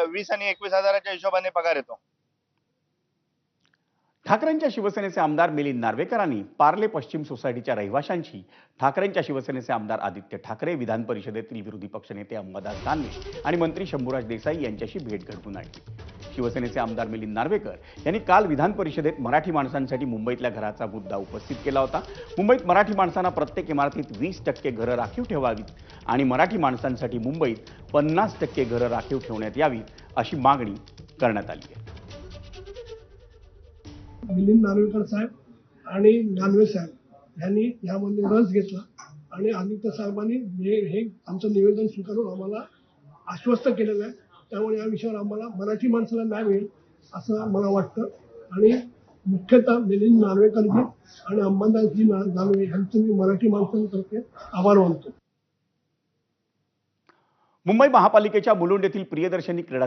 20 आणि 21,000च्या हिशोबाने पगार येतो. ठाकरेंच्या शिवसेनेचे आमदार मिलिंद नार्वेकरांनी पार्ले पश्चिम सोसायटीच्या रहिवाशांशी, ठाकरेंच्या शिवसेनेचे आमदार आदित्य ठाकरे, विधान परिषदेतील विरोधी पक्षनेते अंबादास दानवे आणि मंत्री शंभूराज देसाई यांच्याशी भेट घडवून आणली. शिवसेनेचे आमदार मिलिंद नार्वेकर यांनी काल विधान परिषदेत मराठी माणसांसाठी मुंबईतल्या घराचा मुद्दा उपस्थित केला होता. मुंबईत मराठी माणसांना प्रत्येक इमारतीत 20% घरं राखीव ठेवावीत आणि मराठी माणसांसाठी मुंबईत 50% घरं राखीव ठेवण्यात यावीत अशी मागणी करण्यात आली आहे. मिलिंद नार्वेकर साहेब आणि दानवे साहेब यांनी यामध्ये रस घेतला आणि आदित्य साहेबांनी हे आमचं निवेदन स्वीकारून आम्हाला आश्वस्त केलेलं आहे. त्यामुळे या विषयावर आम्हाला मराठी माणसाला न्याय मिळेल असं मला वाटतं आणि मुख्यतः मिलिंद नार्वेकरजी आणि अंबादासजी दानवे यांचं मी मराठी माणसांतर्फे आभार मानतो. मुंबई महापालिकेच्या मुलुंड येथील प्रियदर्शनी क्रीडा